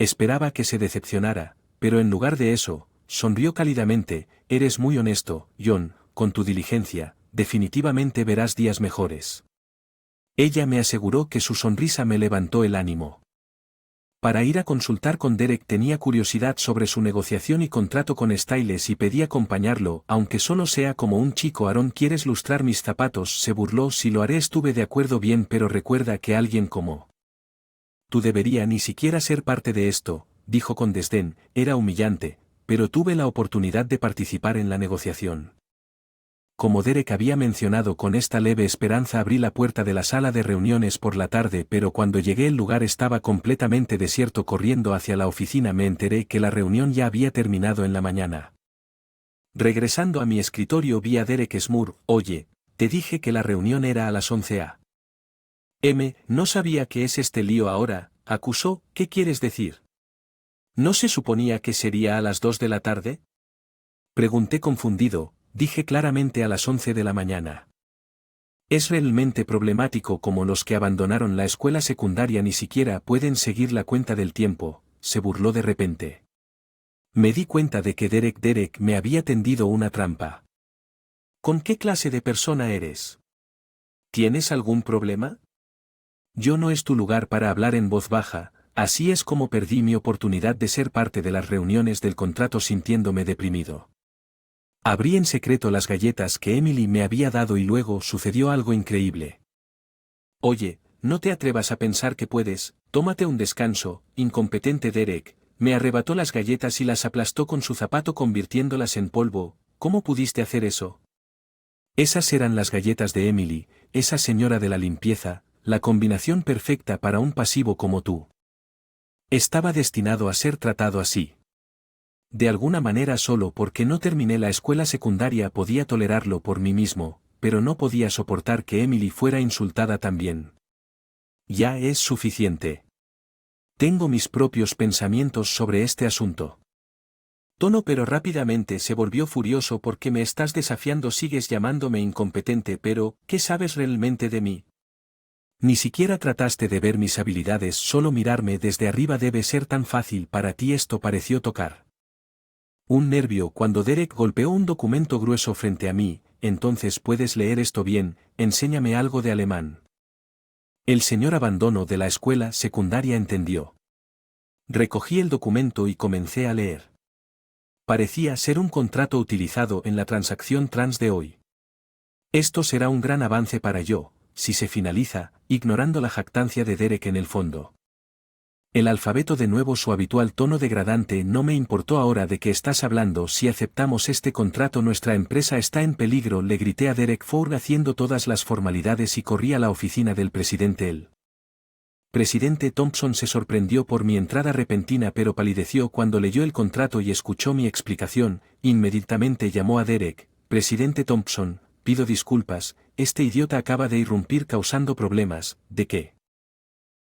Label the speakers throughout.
Speaker 1: Esperaba que se decepcionara, pero en lugar de eso, sonrió cálidamente. Eres muy honesto, John, con tu diligencia, definitivamente verás días mejores. Ella me aseguró que su sonrisa me levantó el ánimo. Para ir a consultar con Derek tenía curiosidad sobre su negociación y contrato con Styles y pedí acompañarlo, aunque solo sea como un chico. Aaron, ¿quieres lustrar mis zapatos? Se burló. Si lo haré, estuve de acuerdo. Bien, pero recuerda que alguien como tú debería ni siquiera ser parte de esto, dijo con desdén. Era humillante, pero tuve la oportunidad de participar en la negociación. Como Derek había mencionado, con esta leve esperanza abrí la puerta de la sala de reuniones por la tarde, pero cuando llegué el lugar estaba completamente desierto. Corriendo hacia la oficina me enteré que la reunión ya había terminado en la mañana. Regresando a mi escritorio vi a Derek Smur. Oye, te dije que la reunión era a las 11 a.m. No sabía que es este lío ahora, acusó. ¿Qué quieres decir? ¿No se suponía que sería a las 2 de la tarde? Pregunté confundido. Dije claramente a las 11 de la mañana. Es realmente problemático como los que abandonaron la escuela secundaria ni siquiera pueden seguir la cuenta del tiempo, se burló de repente. Me di cuenta de que Derek me había tendido una trampa. ¿Con qué clase de persona eres? ¿Tienes algún problema? Yo no es tu lugar para hablar en voz baja. Así es como perdí mi oportunidad de ser parte de las reuniones del contrato sintiéndome deprimido. Abrí en secreto las galletas que Emily me había dado y luego sucedió algo increíble. Oye, no te atrevas a pensar que puedes, tómate un descanso, incompetente. Derek me arrebató las galletas y las aplastó con su zapato convirtiéndolas en polvo. ¿Cómo pudiste hacer eso? Esas eran las galletas de Emily, esa señora de la limpieza, la combinación perfecta para un pasivo como tú. Estaba destinado a ser tratado así. De alguna manera solo porque no terminé la escuela secundaria podía tolerarlo por mí mismo, pero no podía soportar que Emily fuera insultada también. Ya es suficiente. Tengo mis propios pensamientos sobre este asunto. Tono, pero rápidamente se volvió furioso. ¿Por qué me estás desafiando? Sigues llamándome incompetente, pero ¿qué sabes realmente de mí? Ni siquiera trataste de ver mis habilidades, solo mirarme desde arriba debe ser tan fácil para ti. Esto pareció tocar un nervio cuando Derek golpeó un documento grueso frente a mí. Entonces puedes leer esto bien, enséñame algo de alemán. El señor abandono de la escuela secundaria entendió. Recogí el documento y comencé a leer. Parecía ser un contrato utilizado en la transacción trans de hoy. Esto será un gran avance para yo, si se finaliza, ignorando la jactancia de Derek en el fondo. El alfabeto de nuevo, su habitual tono degradante. No me importó ahora de qué estás hablando. Si aceptamos este contrato nuestra empresa está en peligro, le grité a Derek Ford haciendo todas las formalidades y corrí a la oficina del presidente. El presidente Thompson se sorprendió por mi entrada repentina pero palideció cuando leyó el contrato y escuchó mi explicación. Inmediatamente llamó a Derek. Presidente Thompson, pido disculpas, este idiota acaba de irrumpir causando problemas. ¿De qué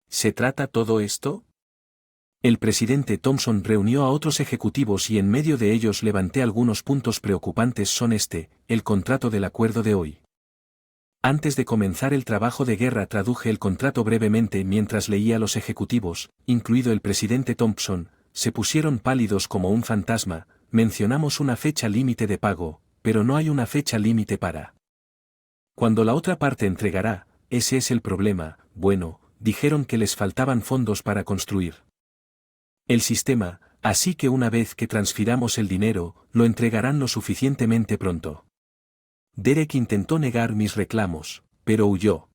Speaker 1: se trata todo esto? El presidente Thompson reunió a otros ejecutivos y en medio de ellos levanté algunos puntos preocupantes. Son el contrato del acuerdo de hoy. Antes de comenzar el trabajo de guerra traduje el contrato brevemente mientras leía. Los ejecutivos, incluido el presidente Thompson, se pusieron pálidos como un fantasma. Mencionamos una fecha límite de pago, pero no hay una fecha límite para cuando la otra parte entregará. Ese es el problema. Bueno, dijeron que les faltaban fondos para construir el sistema, así que una vez que transfiramos el dinero, lo entregarán lo suficientemente pronto. Derek intentó negar mis reclamos, pero huyó.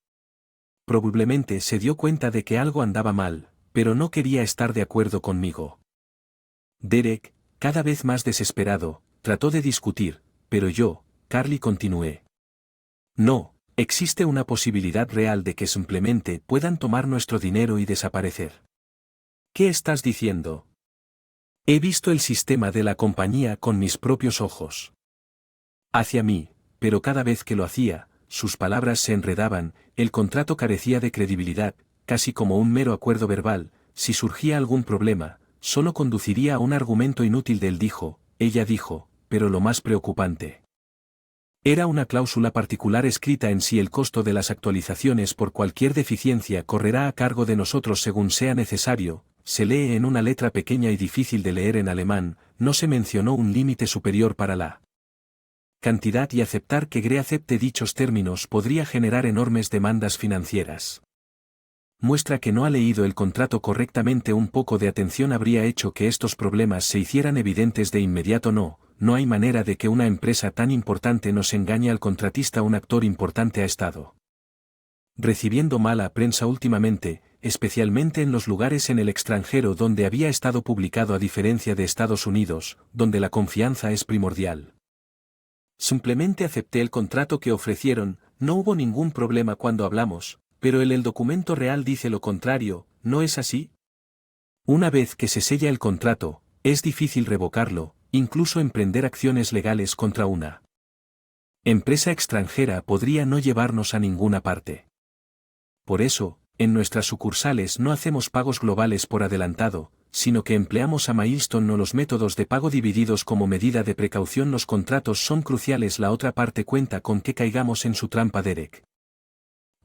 Speaker 1: Probablemente se dio cuenta de que algo andaba mal, pero no quería estar de acuerdo conmigo. Derek, cada vez más desesperado, trató de discutir, pero yo, Carly, continué. No, existe una posibilidad real de que simplemente puedan tomar nuestro dinero y desaparecer. ¿Qué estás diciendo? He visto el sistema de la compañía con mis propios ojos. Hacia mí, pero cada vez que lo hacía, sus palabras se enredaban, el contrato carecía de credibilidad, casi como un mero acuerdo verbal. Si surgía algún problema, solo conduciría a un argumento inútil de él. Ella dijo, pero lo más preocupante era una cláusula particular escrita en sí. El costo de las actualizaciones por cualquier deficiencia correrá a cargo de nosotros según sea necesario. se lee en una letra pequeña y difícil de leer en alemán, no se mencionó un límite superior para la cantidad y aceptar que Gre acepte dichos términos podría generar enormes demandas financieras. Muestra que no ha leído el contrato correctamente. Un poco de atención habría hecho que estos problemas se hicieran evidentes de inmediato. No hay manera de que una empresa tan importante nos engañe al contratista. Un actor importante ha estado recibiendo mala prensa últimamente, especialmente en los lugares en el extranjero donde había estado publicado, a diferencia de Estados Unidos, donde la confianza es primordial. Simplemente acepté el contrato que ofrecieron, no hubo ningún problema cuando hablamos, pero el documento real dice lo contrario, ¿no es así? Una vez que se sella el contrato, es difícil revocarlo, incluso emprender acciones legales contra una empresa extranjera podría no llevarnos a ninguna parte. Por eso, en nuestras sucursales no hacemos pagos globales por adelantado, sino que empleamos a milestone o los métodos de pago divididos como medida de precaución. Los contratos son cruciales. La otra parte cuenta con que caigamos en su trampa. Derek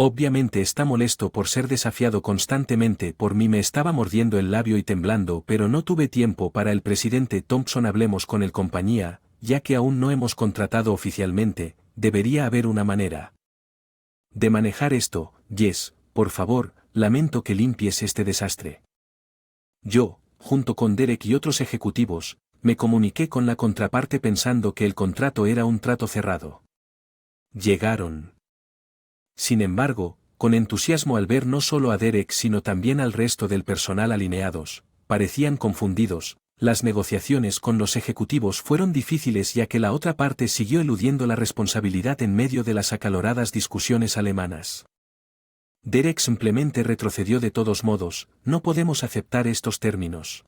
Speaker 1: obviamente está molesto por ser desafiado constantemente por mí. Me estaba mordiendo el labio y temblando, pero no tuve tiempo para el presidente Thompson. Hablemos con el compañía, ya que aún no hemos contratado oficialmente, debería haber una manera de manejar esto. Yes, por favor, lamento que limpies este desastre. Yo, junto con Derek y otros ejecutivos, me comuniqué con la contraparte pensando que el contrato era un trato cerrado. Llegaron, sin embargo, con entusiasmo al ver no solo a Derek sino también al resto del personal alineados, parecían confundidos. Las negociaciones con los ejecutivos fueron difíciles ya que la otra parte siguió eludiendo la responsabilidad en medio de las acaloradas discusiones alemanas. Derek simplemente retrocedió. De todos modos, no podemos aceptar estos términos.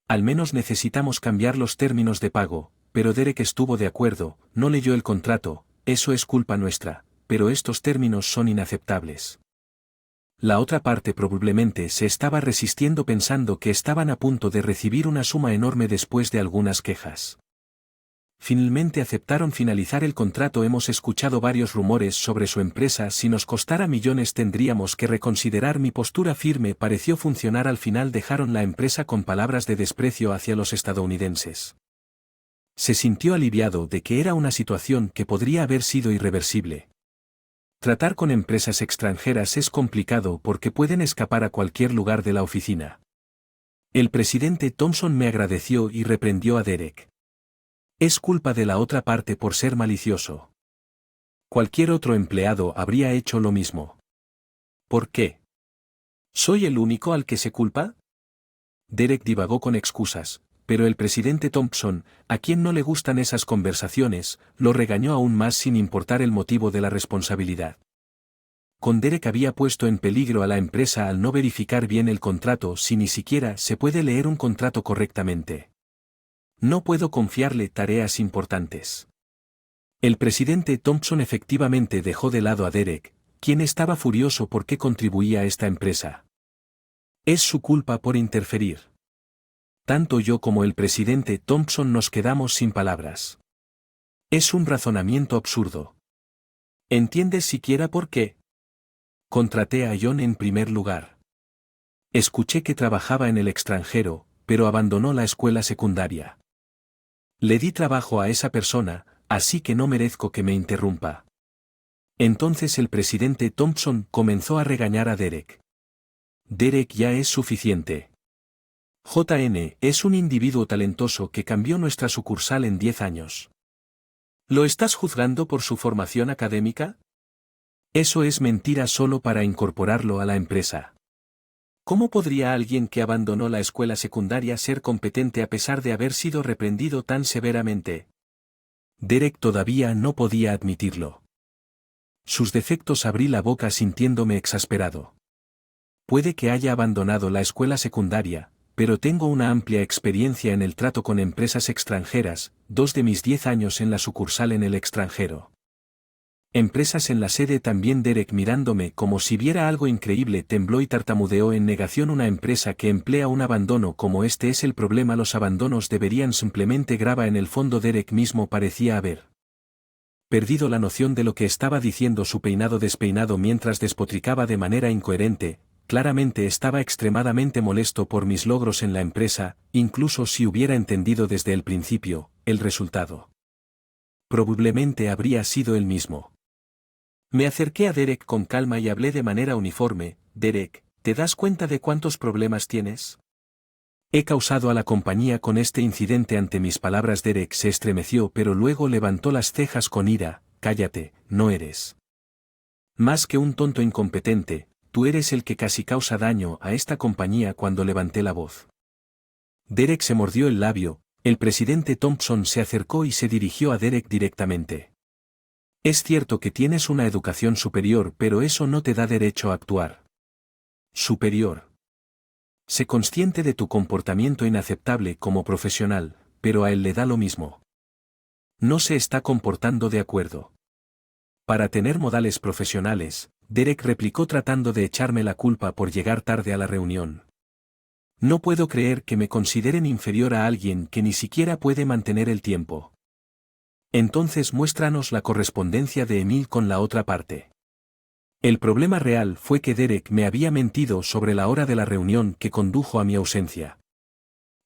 Speaker 1: Al menos necesitamos cambiar los términos de pago, pero Derek estuvo de acuerdo, no leyó el contrato, eso es culpa nuestra, pero estos términos son inaceptables. La otra parte probablemente se estaba resistiendo pensando que estaban a punto de recibir una suma enorme después de algunas quejas. Finalmente aceptaron finalizar el contrato. Hemos escuchado varios rumores sobre su empresa. Si nos costara millones tendríamos que reconsiderar. Mi postura firme pareció funcionar. Al final dejaron la empresa con palabras de desprecio hacia los estadounidenses. Se sintió aliviado de que era una situación que podría haber sido irreversible. Tratar con empresas extranjeras es complicado porque pueden escapar a cualquier lugar de la oficina. El presidente Thompson me agradeció y reprendió a Derek. Es culpa de la otra parte por ser malicioso. Cualquier otro empleado habría hecho lo mismo. ¿Por qué? ¿Soy el único al que se culpa? Derek divagó con excusas, pero el presidente Thompson, a quien no le gustan esas conversaciones, lo regañó aún más sin importar el motivo de la responsabilidad. Con Derek había puesto en peligro a la empresa al no verificar bien el contrato. Si ni siquiera se puede leer un contrato correctamente, no puedo confiarle tareas importantes. El presidente Thompson efectivamente dejó de lado a Derek, quien estaba furioso porque contribuía a esta empresa. Es su culpa por interferir. Tanto yo como el presidente Thompson nos quedamos sin palabras. Es un razonamiento absurdo. ¿Entiendes siquiera por qué? Contraté a John en primer lugar. Escuché que trabajaba en el extranjero, pero abandonó la escuela secundaria. Le di trabajo a esa persona, así que no merezco que me interrumpa. Entonces el presidente Thompson comenzó a regañar a Derek. Derek ya es suficiente. JN es un individuo talentoso que cambió nuestra sucursal en 10 años. ¿Lo estás juzgando por su formación académica? Eso es mentira solo para incorporarlo a la empresa. ¿Cómo podría alguien que abandonó la escuela secundaria ser competente a pesar de haber sido reprendido tan severamente? Derek todavía no podía admitirlo. Sus defectos. Abrí la boca sintiéndome exasperado. Puede que haya abandonado la escuela secundaria, pero tengo una amplia experiencia en el trato con empresas extranjeras, 2 de mis 10 años en la sucursal en el extranjero. Empresas en la sede también. Derek, mirándome como si viera algo increíble, tembló y tartamudeó en negación. Una empresa que emplea un abandono como este es el problema. Los abandonos deberían simplemente graba en el fondo. Derek mismo parecía haber perdido la noción de lo que estaba diciendo. Su peinado despeinado mientras despotricaba de manera incoherente. claramente estaba extremadamente molesto por mis logros en la empresa, incluso si hubiera entendido desde el principio, el resultado probablemente habría sido el mismo. Me acerqué a Derek con calma y hablé de manera uniforme. Derek, ¿te das cuenta de cuántos problemas tienes? He causado a la compañía con este incidente. Ante mis palabras Derek se estremeció, pero luego levantó las cejas con ira. Cállate, no eres más que un tonto incompetente, tú eres el que casi causa daño a esta compañía. Cuando levanté la voz, Derek se mordió el labio. El presidente Thompson se acercó y se dirigió a Derek directamente. Es cierto que tienes una educación superior, pero eso no te da derecho a actuar. Superior. Sé consciente de tu comportamiento inaceptable como profesional, pero a él le da lo mismo. No se está comportando de acuerdo. Para tener modales profesionales, Derek replicó tratando de echarme la culpa por llegar tarde a la reunión. No puedo creer que me consideren inferior a alguien que ni siquiera puede mantener el tiempo. Entonces muéstranos la correspondencia de Emil con la otra parte. El problema real fue que Derek me había mentido sobre la hora de la reunión que condujo a mi ausencia.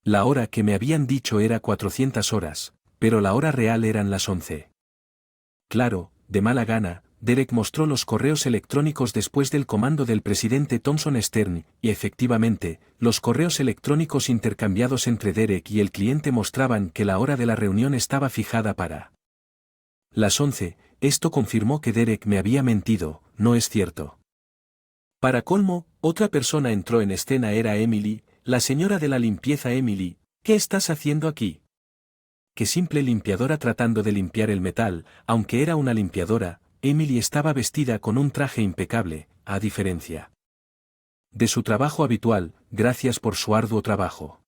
Speaker 1: La hora que me habían dicho era 400 horas, pero la hora real eran las 11. Claro, de mala gana, Derek mostró los correos electrónicos después del comando del presidente Thompson Stern, y efectivamente, los correos electrónicos intercambiados entre Derek y el cliente mostraban que la hora de la reunión estaba fijada para las 11. Esto confirmó que Derek me había mentido, ¿no es cierto? Para colmo, otra persona entró en escena. Era Emily, la señora de la limpieza. Emily, ¿qué estás haciendo aquí? Qué simple limpiadora tratando de limpiar el metal. Aunque era una limpiadora, Emily estaba vestida con un traje impecable, a diferencia de su trabajo habitual. Gracias por su arduo trabajo.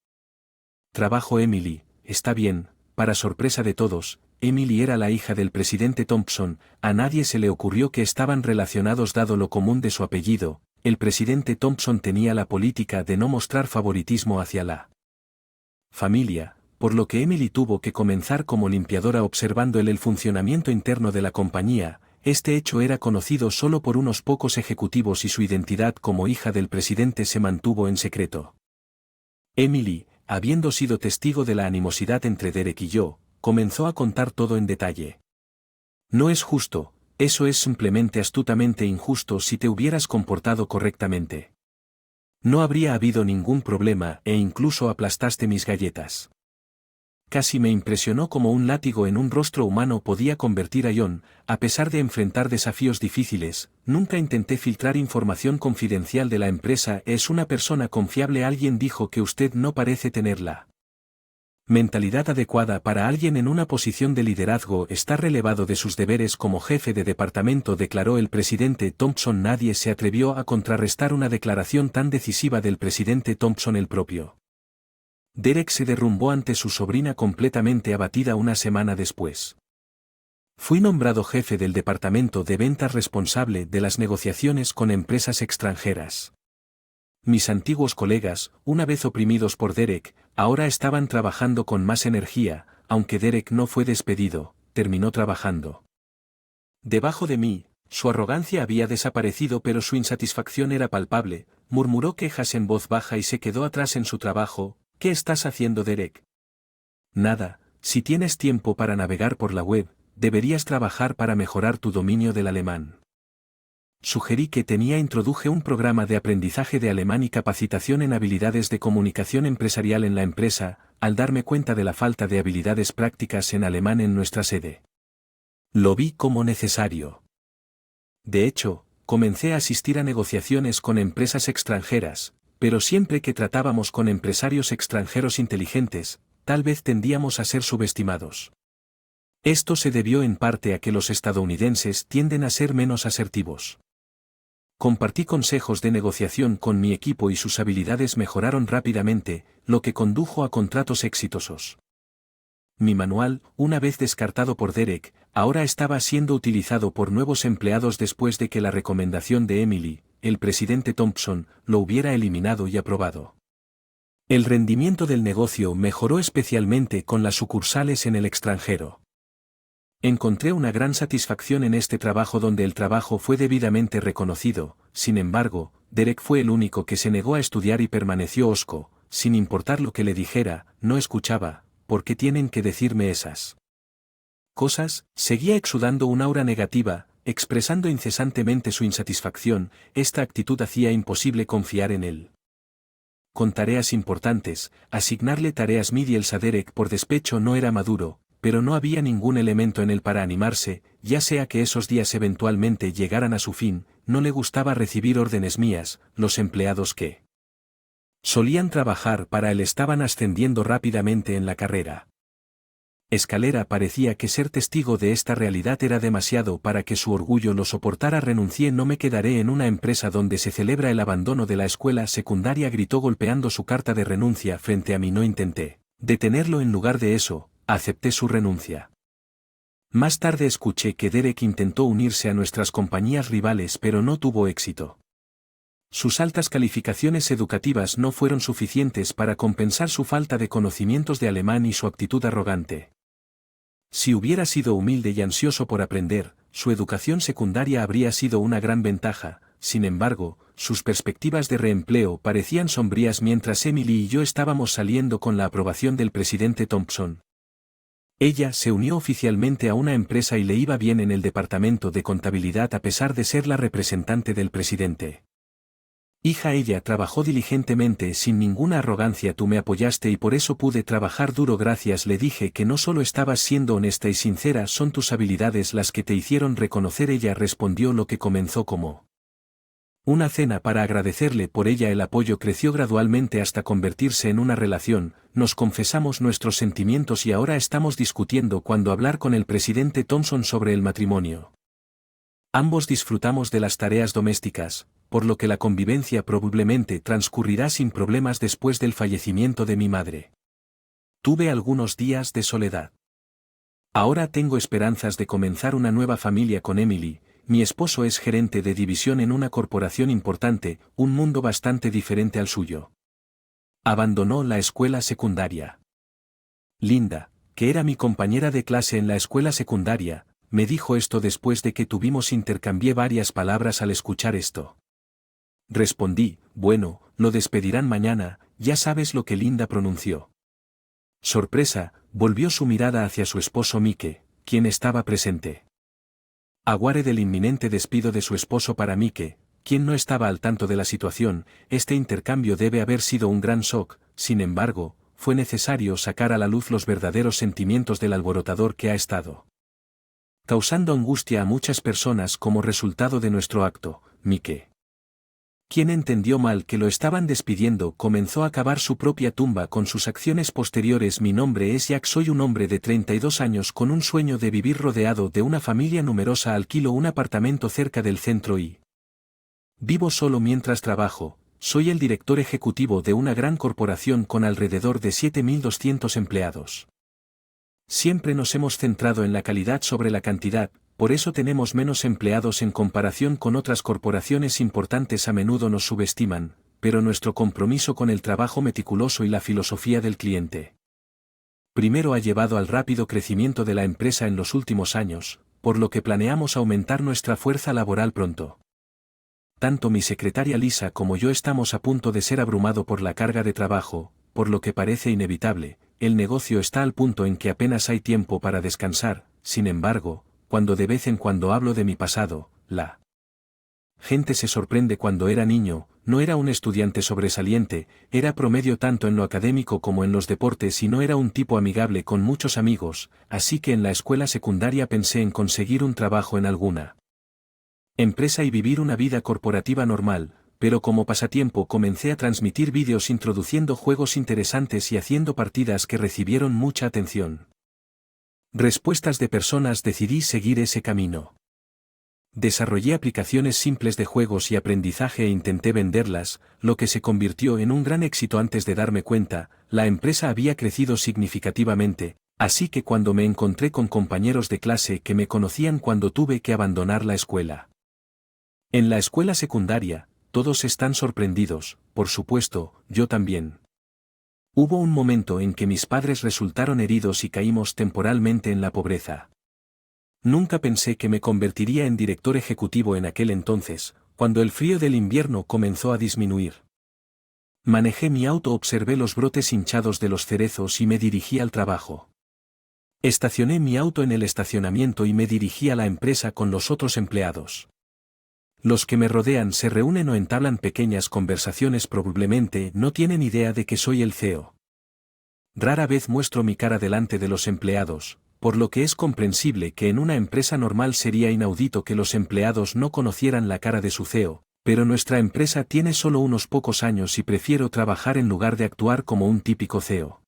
Speaker 1: Trabajo. Emily, está bien. Para sorpresa de todos, Emily era la hija del presidente Thompson. A nadie se le ocurrió que estaban relacionados dado lo común de su apellido. El presidente Thompson tenía la política de no mostrar favoritismo hacia la familia, por lo que Emily tuvo que comenzar como limpiadora observando el funcionamiento interno de la compañía. Este hecho era conocido solo por unos pocos ejecutivos y su identidad como hija del presidente se mantuvo en secreto. Emily, habiendo sido testigo de la animosidad entre Derek y yo, comenzó a contar todo en detalle. No es justo, eso es simplemente astutamente injusto. Si te hubieras comportado correctamente, no habría habido ningún problema e incluso aplastaste mis galletas. Casi me impresionó cómo un látigo en un rostro humano podía convertir a John. A pesar de enfrentar desafíos difíciles, nunca intenté filtrar información confidencial de la empresa. Es una persona confiable. Alguien dijo que usted no parece tener la mentalidad adecuada para alguien en una posición de liderazgo. Está relevado de sus deberes como jefe de departamento, declaró el presidente Thompson. Nadie se atrevió a contrarrestar una declaración tan decisiva del presidente Thompson. El propio Derek se derrumbó ante su sobrina completamente abatida. Una semana después, fui nombrado jefe del departamento de ventas, responsable de las negociaciones con empresas extranjeras. Mis antiguos colegas, una vez oprimidos por Derek, ahora estaban trabajando con más energía. Aunque Derek no fue despedido, terminó trabajando debajo de mí. Su arrogancia había desaparecido, pero su insatisfacción era palpable. Murmuró quejas en voz baja y se quedó atrás en su trabajo. ¿Qué estás haciendo, Derek? Nada. Si tienes tiempo para navegar por la web, deberías trabajar para mejorar tu dominio del alemán. Sugerí que introduje un programa de aprendizaje de alemán y capacitación en habilidades de comunicación empresarial en la empresa. Al darme cuenta de la falta de habilidades prácticas en alemán en nuestra sede, lo vi como necesario. De hecho, comencé a asistir a negociaciones con empresas extranjeras, pero siempre que tratábamos con empresarios extranjeros inteligentes, tal vez tendíamos a ser subestimados. Esto se debió en parte a que los estadounidenses tienden a ser menos asertivos. Compartí consejos de negociación con mi equipo y sus habilidades mejoraron rápidamente, lo que condujo a contratos exitosos. Mi manual, una vez descartado por Derek, ahora estaba siendo utilizado por nuevos empleados después de que la recomendación de Emily, el presidente Thompson, lo hubiera eliminado y aprobado. El rendimiento del negocio mejoró especialmente con las sucursales en el extranjero. Encontré una gran satisfacción en este trabajo donde el trabajo fue debidamente reconocido. Sin embargo, Derek fue el único que se negó a estudiar y permaneció hosco, sin importar lo que le dijera, no escuchaba. ¿Por qué tienen que decirme esas cosas? Seguía exudando un aura negativa, expresando incesantemente su insatisfacción. Esta actitud hacía imposible confiar en él. Con tareas importantes, asignarle tareas medias a Derek por despecho no era maduro, pero no había ningún elemento en él para animarse, ya sea que esos días eventualmente llegaran a su fin. No le gustaba recibir órdenes mías. Los empleados que solían trabajar para él estaban ascendiendo rápidamente en la carrera. Escalera parecía que ser testigo de esta realidad era demasiado para que su orgullo lo soportara. Renuncié. No me quedaré en una empresa donde se celebra el abandono de la escuela secundaria, gritó golpeando su carta de renuncia frente a mí. No intenté detenerlo, en lugar de eso, acepté su renuncia. Más tarde escuché que Derek intentó unirse a nuestras compañías rivales, pero no tuvo éxito. Sus altas calificaciones educativas no fueron suficientes para compensar su falta de conocimientos de alemán y su actitud arrogante. Si hubiera sido humilde y ansioso por aprender, su educación secundaria habría sido una gran ventaja. Sin embargo, sus perspectivas de reempleo parecían sombrías mientras Emily y yo estábamos saliendo con la aprobación del presidente Thompson. Ella se unió oficialmente a una empresa y le iba bien en el departamento de contabilidad a pesar de ser la representante del presidente. Hija, ella trabajó diligentemente sin ninguna arrogancia. Tú me apoyaste y por eso pude trabajar duro. Gracias, le dije que no solo estabas siendo honesta y sincera, son tus habilidades las que te hicieron reconocer. Ella respondió. Lo que comenzó como una cena para agradecerle por ella el apoyo creció gradualmente hasta convertirse en una relación. Nos confesamos nuestros sentimientos y ahora estamos discutiendo cuándo hablar con el presidente Thompson sobre el matrimonio. Ambos disfrutamos de las tareas domésticas, por lo que la convivencia probablemente transcurrirá sin problemas después del fallecimiento de mi madre. Tuve algunos días de soledad. Ahora tengo esperanzas de comenzar una nueva familia con Emily. Mi esposo es gerente de división en una corporación importante, un mundo bastante diferente al suyo. Abandonó la escuela secundaria. Linda, que era mi compañera de clase en la escuela secundaria, me dijo esto después de que intercambié varias palabras. Al escuchar esto, respondí, bueno, lo despedirán mañana. Ya sabes lo que Linda pronunció. Sorpresa, volvió su mirada hacia su esposo Mike, quien estaba presente. Aguaré del inminente despido de su esposo para Mike, quien no estaba al tanto de la situación. Este intercambio debe haber sido un gran shock. Sin embargo, fue necesario sacar a la luz los verdaderos sentimientos del alborotador que ha estado causando angustia a muchas personas como resultado de nuestro acto. Mike, quien entendió mal que lo estaban despidiendo, comenzó a cavar su propia tumba con sus acciones posteriores. Mi nombre es Jack, soy un hombre de 32 años con un sueño de vivir rodeado de una familia numerosa. Alquilo un apartamento cerca del centro y vivo solo mientras trabajo. Soy el director ejecutivo de una gran corporación con alrededor de 7.200 empleados. Siempre nos hemos centrado en la calidad sobre la cantidad, por eso tenemos menos empleados en comparación con otras corporaciones importantes. A menudo nos subestiman, pero nuestro compromiso con el trabajo meticuloso y la filosofía del cliente primero ha llevado al rápido crecimiento de la empresa en los últimos años, por lo que planeamos aumentar nuestra fuerza laboral pronto. Tanto mi secretaria Lisa como yo estamos a punto de ser abrumado por la carga de trabajo, por lo que parece inevitable. El negocio está al punto en que apenas hay tiempo para descansar. Sin embargo, cuando de vez en cuando hablo de mi pasado, la gente se sorprende. Cuando era niño, no era un estudiante sobresaliente, era promedio tanto en lo académico como en los deportes y no era un tipo amigable con muchos amigos, así que en la escuela secundaria pensé en conseguir un trabajo en alguna empresa y vivir una vida corporativa normal. Pero como pasatiempo comencé a transmitir vídeos introduciendo juegos interesantes y haciendo partidas que recibieron mucha atención. Respuestas de personas. Decidí seguir ese camino. Desarrollé aplicaciones simples de juegos y aprendizaje e intenté venderlas, lo que se convirtió en un gran éxito. Antes de darme cuenta, la empresa había crecido significativamente, así que cuando me encontré con compañeros de clase que me conocían cuando tuve que abandonar la escuela. En la escuela secundaria, todos están sorprendidos, por supuesto, yo también. Hubo un momento en que mis padres resultaron heridos y caímos temporalmente en la pobreza. Nunca pensé que me convertiría en director ejecutivo en aquel entonces, cuando el frío del invierno comenzó a disminuir. Manejé mi auto, observé los brotes hinchados de los cerezos y me dirigí al trabajo. Estacioné mi auto en el estacionamiento y me dirigí a la empresa con los otros empleados. Los que me rodean se reúnen o entablan pequeñas conversaciones, probablemente no tienen idea de que soy el CEO. Rara vez muestro mi cara delante de los empleados, por lo que es comprensible que en una empresa normal sería inaudito que los empleados no conocieran la cara de su CEO, pero nuestra empresa tiene solo unos pocos años y prefiero trabajar en lugar de actuar como un típico CEO.